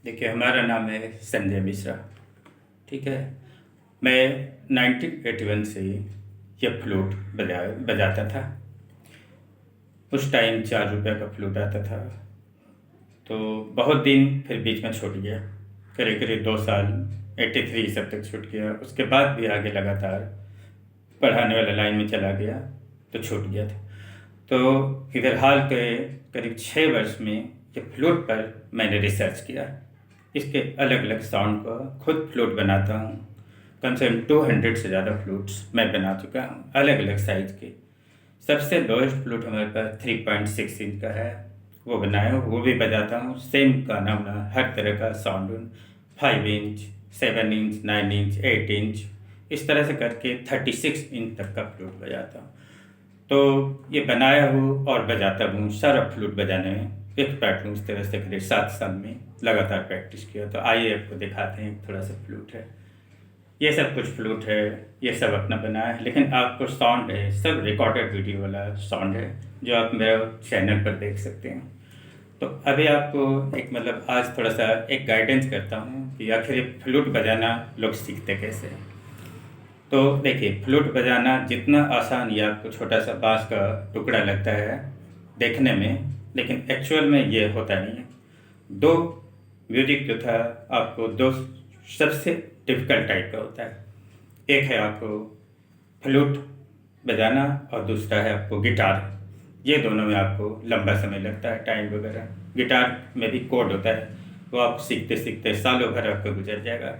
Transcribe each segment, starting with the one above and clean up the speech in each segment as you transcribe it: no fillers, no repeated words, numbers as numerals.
देखिए, हमारा नाम है संजय मिश्रा। ठीक है। मैं 1981 से ये फ्लूट बजाता था। उस टाइम 4 रुपये का फ्लूट आता था। तो बहुत दिन फिर बीच में छूट गया। करीब करीब 2 साल 83 सब तक छूट गया। उसके बाद भी आगे लगातार पढ़ाने वाला लाइन में चला गया तो छूट गया था। तो इधर हाल के करीब 6 वर्ष में ये फ्लूट पर मैंने रिसर्च किया। इसके अलग अलग साउंड को खुद फ्लूट बनाता हूँ। कम से कम 200 से ज़्यादा फ्लूट्स मैं बना चुका हूँ, अलग अलग साइज़ के। सबसे लोएस्ट फ्लूट हमारे पास 3.6 इंच का है, वो बनाया हूँ, वो भी बजाता हूँ। सेम गाना वाना हर तरह का sound, 5 inch, 7 inch, 9 inch, 8 inch, इस तरह से करके 36 इंच तक का फ्लूट बजाता हूँ। तो ये बनाया हूँ और बजाता हूँ। सारा फ्लूट बजाने में एक्सपर्ट हूँ। इस तरह से करीब 7 साल में लगातार प्रैक्टिस किया। तो आइए आपको दिखाते हैं। थोड़ा सा फ्लूट है, ये सब कुछ फ्लूट है, ये सब अपना बनाया है। लेकिन आपको साउंड है, सब रिकॉर्डेड वीडियो वाला साउंड है, जो आप मेरे चैनल पर देख सकते हैं। तो अभी आपको एक मतलब आज थोड़ा सा एक गाइडेंस करता हूँ कि आखिर ये फ्लूट बजाना लोग सीखते कैसे हैं। तो देखिए, फ्लूट बजाना जितना आसान ये आपको छोटा सा बांस का टुकड़ा लगता है देखने में, लेकिन एक्चुअल में ये होता नहीं है। दो म्यूजिक जो था, आपको दो सबसे डिफ़िकल्ट टाइप का होता है। एक है आपको फ्लूट बजाना और दूसरा है आपको गिटार। ये दोनों में आपको लंबा समय लगता है, टाइम वगैरह। गिटार में भी कोड होता है, वो आप सीखते सीखते सालों भर आपका गुजर जाएगा।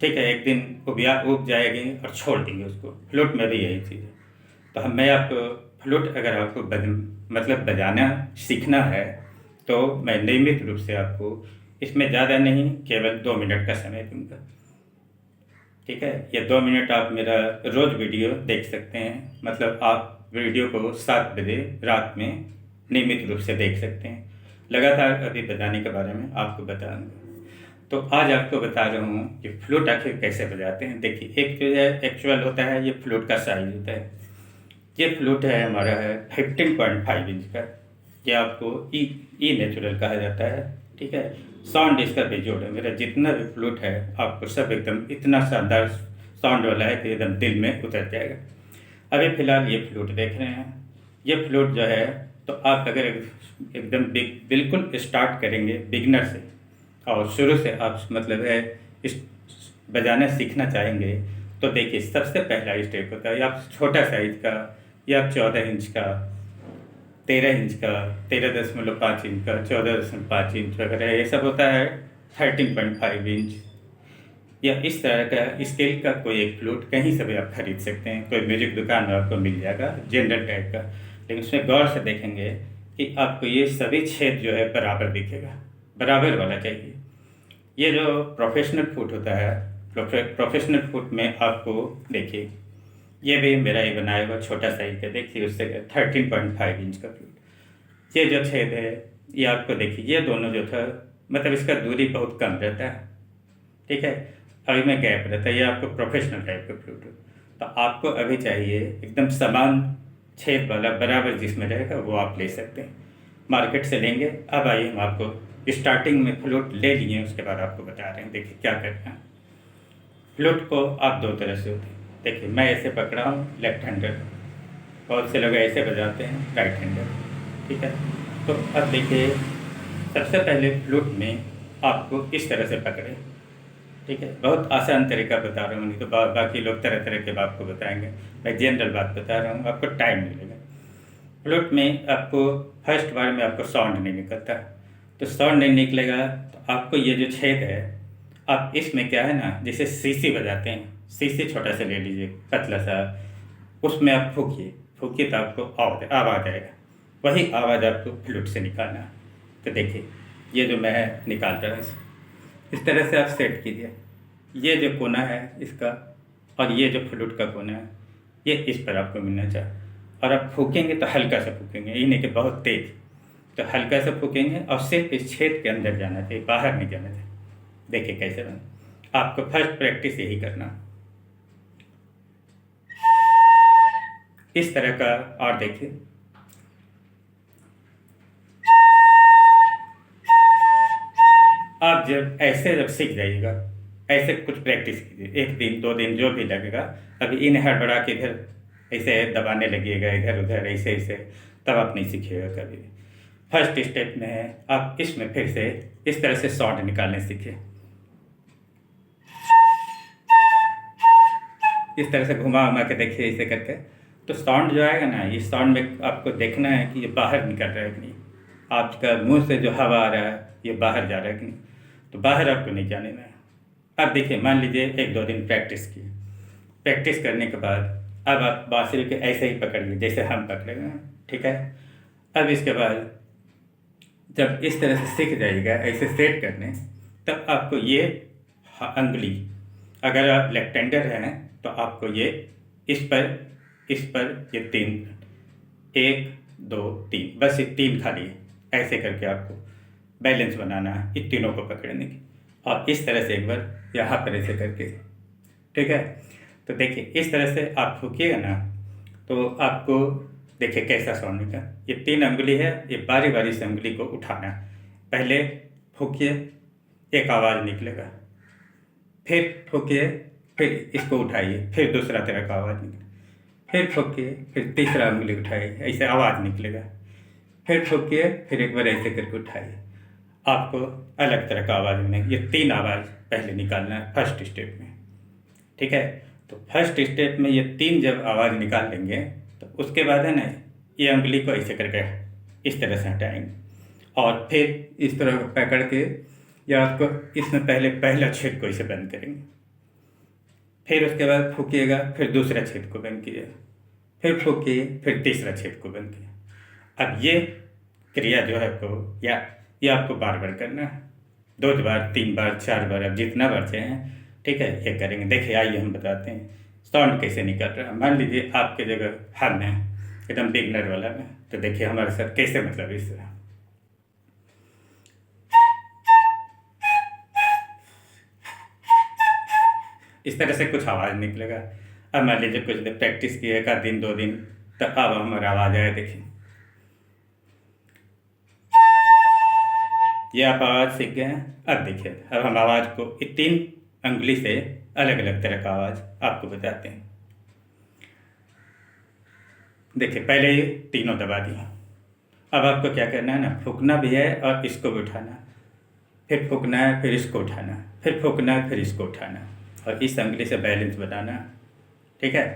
ठीक है, एक दिन उब जाएगी और छोड़ देंगे उसको। फ्लूट में भी यही चीज़ है। तो मैं आपको फ्लूट अगर आपको मतलब बजाना सीखना है, तो मैं नियमित रूप से आपको इसमें ज़्यादा नहीं, केवल 2 मिनट का समय दूंगा। ठीक है, ये 2 मिनट आप मेरा रोज़ वीडियो देख सकते हैं। मतलब आप वीडियो को 7 बजे रात में नियमित रूप से देख सकते हैं। लगातार अभी बजाने के बारे में आपको बताऊंगा। तो आज आपको बता रहा हूँ कि फ्लूट आखिर कैसे बजाते हैं। देखिए, एक जो है एक्चुअल होता है, ये फ्लूट का साइज होता है। ये फ्लूट है हमारा है 15.5 इंच का। ये आपको ई नेचुरल कहा जाता है। ठीक है, साउंड इसका बेजोड़ है। मेरा जितना भी फ्लूट है आपको सब एकदम इतना शानदार साउंड वाला है कि एकदम दिल में उतर जाएगा। अभी फ़िलहाल ये फ्लूट देख रहे हैं। ये फ्लूट जो है, तो आप अगर एकदम बिल्कुल स्टार्ट करेंगे बिगनर से, और शुरू से आप मतलब है इस बजाना सीखना चाहेंगे, तो देखिए सबसे पहला स्टेप होता है आप छोटा साइज का, या 14 इंच का, 13 इंच का, 13.5 इंच का, 14.5 इंच वगैरह, ये सब होता है 13.5 इंच, या इस तरह का स्केल का कोई एक फ्लूट कहीं से भी आप खरीद सकते हैं। कोई म्यूजिक दुकान में आपको मिल जाएगा जनरल टाइप का। लेकिन उसमें गौर से देखेंगे कि आपको ये सभी छेद जो है बराबर दिखेगा, बराबर वाला चाहिए। ये जो प्रोफेशनल फुट होता है, प्रोफेशनल फुट में आपको देखिए, ये भी मेरा ही बनाया हुआ छोटा साइज का, देखिए उससे 13.5 इंच का फ्लूट। ये जो छेद है, ये आपको देखिए, ये दोनों जो था मतलब इसका दूरी बहुत कम रहता है। ठीक है, अभी में गैप रहता है। ये आपको प्रोफेशनल टाइप का फ्लूट है। तो आपको अभी चाहिए एकदम समान छेद वाला, बराबर जिसमें रहेगा, वो आप ले सकते हैं, मार्केट से लेंगे। अब आइए हम आपको स्टार्टिंग में फ्लूट ले लिए, उसके बाद आपको बता रहे हैं। देखिए क्या करना है। फ्लूट को आप दो तरह से होते हैं। देखिए, मैं ऐसे पकड़ा हूँ लेफ्ट हैंडर, बहुत से लोग ऐसे बजाते हैं राइट हैंडर। ठीक है, तो अब देखिए, सबसे पहले फ्लूट में आपको इस तरह से पकड़े। ठीक है, बहुत आसान तरीका बता रहा हूँ, नहीं तो बाकी लोग तरह तरह के बात को बताएंगे। मैं जनरल बात बता रहा हूँ, आपको टाइम मिलेगा। फ्लूट में आपको फर्स्ट बार में आपको साउंड नहीं निकलता। तो साउंड नहीं निकलेगा तो आपको ये जो छेद है, आप इसमें क्या है ना, जैसे सीसी बजाते हैं, सीसी छोटा सा ले लीजिए, पतला सा, उसमें आप फूकिए फूकिए तो आपको आवाज़ आएगा। वही आवाज़ आपको फ्लूट से निकालना है। तो देखिए, ये जो मैं निकाल रहा हूँ, इस तरह से आप सेट कीजिए। ये जो कोना है इसका, और ये जो फ्लूट का कोना है, ये इस पर आपको मिलना चाहिए। और आप फूकेंगे तो हल्का सा फूकेंगे, ये नहीं कि बहुत तेज। तो हल्का सा फूकेंगे और सिर्फ इस छेद के अंदर जाना चाहिए, बाहर नहीं जाना चाहिए। देखिए कैसे बना। आपको फर्स्ट प्रैक्टिस यही करना, इस तरह का। और देखिए, आप जब ऐसे जब सीख जाइएगा, ऐसे कुछ प्रैक्टिस कीजिए, 1 दिन 2 दिन जो भी लगेगा। अभी इन हड़बड़ा के इधर ऐसे दबाने लगिएगा, इधर उधर ऐसे ऐसे, तब आप नहीं सीखिएगा कभी। फर्स्ट स्टेप में है आप इसमें फिर से इस तरह से साउंड निकालने सीखिए, इस तरह से घुमा उमा के देखिए ऐसे करके। तो साउंड जो आएगा ना, ये साउंड में आपको देखना है कि ये बाहर निकल रहा है कि नहीं, आपका मुंह से जो हवा आ रहा है ये बाहर जा रहा है कि नहीं। तो बाहर आपको नहीं जाने में। अब देखिए, मान लीजिए 1-2 दिन प्रैक्टिस की, प्रैक्टिस करने के बाद अब आप बांसुरी के ऐसे ही पकड़िए जैसे हम पकड़ेंगे, ठीक है। अब इसके बाद जब इस तरह से सीख जाइएगा ऐसे सेट करने, तब आपको ये अंगुली, अगर आप लेफ्ट हैंडर हैं तो आपको ये इस पर ये 3, 1 2 3, बस ये 3 खाली है, ऐसे करके आपको बैलेंस बनाना है इन तीनों को पकड़ने की। और इस तरह से एक बार यहाँ पर ऐसे करके, ठीक है। तो देखिए इस तरह से आप फूकिएगा ना, तो आपको देखिए कैसा साउंड निकला। ये 3 अंगुली है, ये बारी बारी से अंगुली को उठाना है। पहले फूकिए, एक आवाज़ निकलेगा, फिर फूकिए, फिर इसको उठाइए, फिर दूसरा तरह का आवाज़ निकले, फिर फूकिए, फिर तीसरा अंगुली उठाइए, ऐसे आवाज़ निकलेगा, फिर फूकिए, फिर एक बार ऐसे करके उठाइए, आपको अलग तरह का आवाज़ मिलेगी। ये 3 आवाज़ पहले निकालना है फर्स्ट स्टेप में, ठीक है। तो फर्स्ट स्टेप में ये 3 जब आवाज़ निकाल लेंगे, तो उसके बाद है ना, ये अंगुली को ऐसे करके इस तरह से हटाएंगे, और फिर इस तरह पकड़ के, या आपको इसमें पहले पहला छेद को इसे बंद करेंगे, फिर उसके बाद फूकिएगा, फिर दूसरा छेद को बंद कीजिएगा, फिर फूकिए, फिर तीसरा छेद को बंद कीजिए। अब ये क्रिया जो है आपको, या ये आपको बार बार करना है, 2 बार 3 बार 4 बार, अब जितना बार चाहें, ठीक है, ये करेंगे। देखिए आइए हम बताते हैं साउंड कैसे निकल रहा है। मान लीजिए आपके जगह हम हैं, एकदम बिगनर वाला में, तो देखिए हमारे साथ कैसे, मतलब इस तरह से कुछ आवाज़ निकलेगा। अब मान लीजिए कुछ देर प्रैक्टिस किए, 1 दिन 2 दिन, तो अब हमारा आवाज़ आया, देखिए ये आप आवाज़ सीख गए हैं। अब देखिए, अब हम आवाज़ को 3 अंगुली से अलग अलग तरह का आवाज़ आपको बताते हैं। देखिए पहले ये तीनों दबा दिए, अब आपको क्या करना है ना, फूकना भी है और इसको भी उठाना है, फिर फूकना है, फिर इसको उठाना है, फिर फूकना है, फिर इसको उठाना है, और इस अंगुली से बैलेंस बनाना है, ठीक है।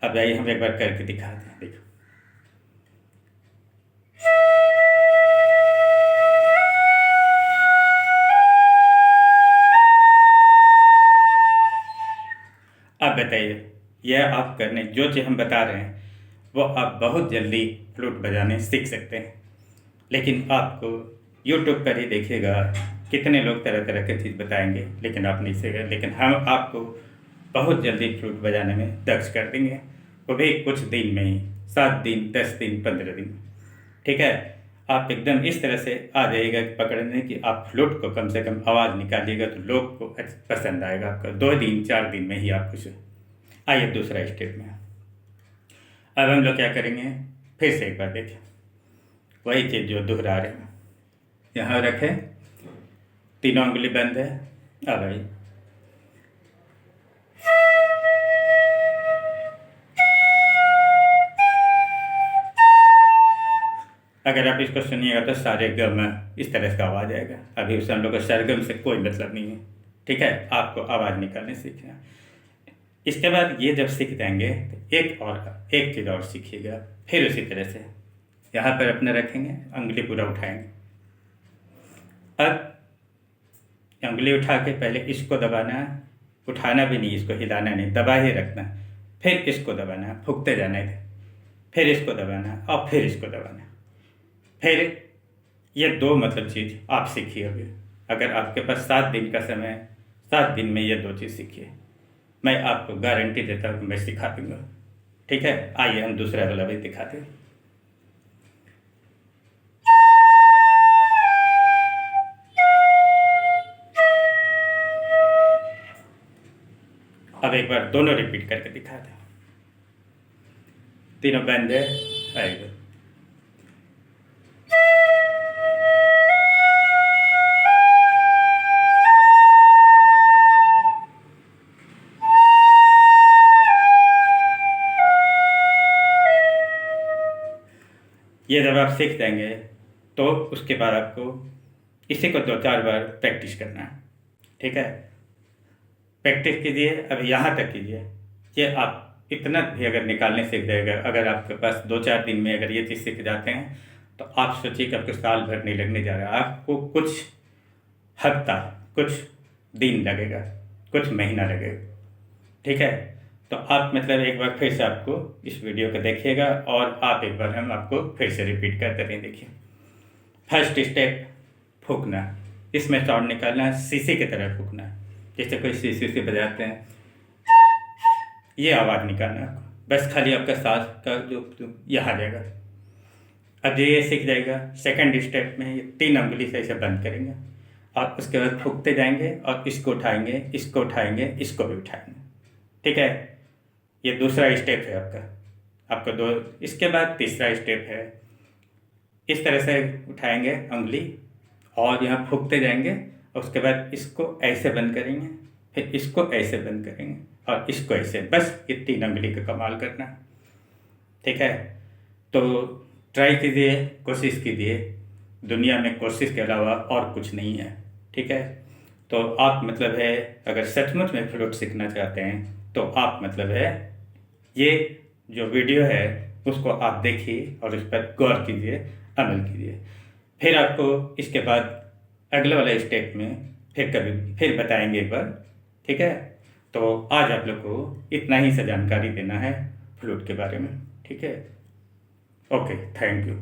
अब आइए हम एक बार करके दिखाते हैं, देखो। आप बताइए, यह आप करने जो चीज़ हम बता रहे हैं वो आप बहुत जल्दी फ्लूट बजाने सीख सकते हैं। लेकिन आपको यूट्यूब पर ही देखिएगा, कितने लोग तरह तरह की चीज़ बताएंगे, लेकिन आप नहीं सीखेंगे। लेकिन हम आपको बहुत जल्दी फ्लूट बजाने में दक्ष कर देंगे, वो भी कुछ दिन में ही, 7 दिन 10 दिन 15 दिन, ठीक है। आप एकदम इस तरह से आ जाइएगा पकड़ने की, आप फ्लूट को कम से कम आवाज़ निकालिएगा तो लोग को पसंद आएगा आपका। 2 दिन 4 दिन में ही आप कुछ। आइए दूसरा स्टेप में, अब हम लोग क्या करेंगे, फिर से एक बार देखें, वही चीज़ जो दोहरा रहे हैं। यहाँ रखें, तीनों उंगली बंद है। अब आइए, अगर आप इसको सुनिएगा तो सारे गम इस तरह का आवाज़ आएगा। अभी उसे हम लोग को सरगम से कोई मतलब नहीं है, ठीक है। आपको आवाज़ निकालने सीखना। इसके बाद ये जब सीख जाएंगे तो एक चीज़ और सीखिएगा, फिर उसी तरह से यहाँ पर अपने रखेंगे, उंगली पूरा उठाएंगे। अब उंगली उठा के पहले इसको दबाना है, उठाना भी नहीं, इसको हिलाना नहीं, दबा ही रखना। फिर इसको दबाना है, फूकते जाना है, फिर इसको दबाना है और फिर इसको दबाना है। फिर ये 2 मतलब चीज़ आप सीखिए। अभी अगर आपके पास 7 दिन का समय, 7 दिन में ये 2 चीज़ सीखिए, मैं आपको गारंटी देता हूँ कि मैं सिखा दूँगा, ठीक है। आइए हम दूसरा वाला भी दिखाते हैं। अब एक बार दोनों रिपीट करके दिखाते हैं, तीनों बंद है, आएगा। ये जब आप सीख जाएंगे तो उसके बाद आपको इसी को 2-4 बार प्रैक्टिस करना है, ठीक है। प्रैक्टिस कीजिए, अब यहाँ तक कीजिए कि आप इतना भी अगर निकालने सीख जाएगा, अगर आपके पास 2-4 दिन में अगर ये चीज़ सीख जाते हैं तो आप सोचिए कि आपको साल भर नहीं लगने जा रहा, आपको कुछ हफ्ता, कुछ दिन लगेगा, कुछ महीना लगेगा, ठीक है। तो आप मतलब एक बार फिर से आपको इस वीडियो को देखिएगा और आप एक बार हम आपको फिर से रिपीट करते रहें। देखिए, फर्स्ट स्टेप फूकना, इसमें साउंड निकालना है, शीशे की तरह फूकना है, जैसे कोई शीशे से बजाते हैं, ये आवाज़ निकालना है आपको, बस खाली आपका सांस का जो यहाँ जाएगा। अब ये सीख जाएगा, सेकंड स्टेप में ये 3 उंगली से ऐसे बंद करेंगे और उसके बाद फूकते जाएंगे और इसको उठाएंगे, इसको उठाएंगे, इसको भी उठाएंगे, ठीक है। ये दूसरा स्टेप है आपका 2। इसके बाद तीसरा स्टेप है, इस तरह से उठाएंगे उंगली और यहाँ फूकते जाएंगे और उसके बाद इसको ऐसे बंद करेंगे, फिर इसको ऐसे बंद करेंगे और इसको ऐसे, बस ये 3 उंगली का कमाल करना, ठीक है। तो ट्राई कीजिए, कोशिश कीजिए, दुनिया में कोशिश के अलावा और कुछ नहीं है, ठीक है। तो आप मतलब है अगर सचमुच में फ्लूट सीखना चाहते हैं तो आप मतलब है ये जो वीडियो है उसको आप देखिए और उस पर गौर कीजिए, अमल कीजिए। फिर आपको इसके बाद अगले वाले स्टेप में फिर बताएंगे एक बार, ठीक है। तो आज आप लोग को इतना ही सा जानकारी देना है फ्लूट के बारे में, ठीक है। Okay, thank you.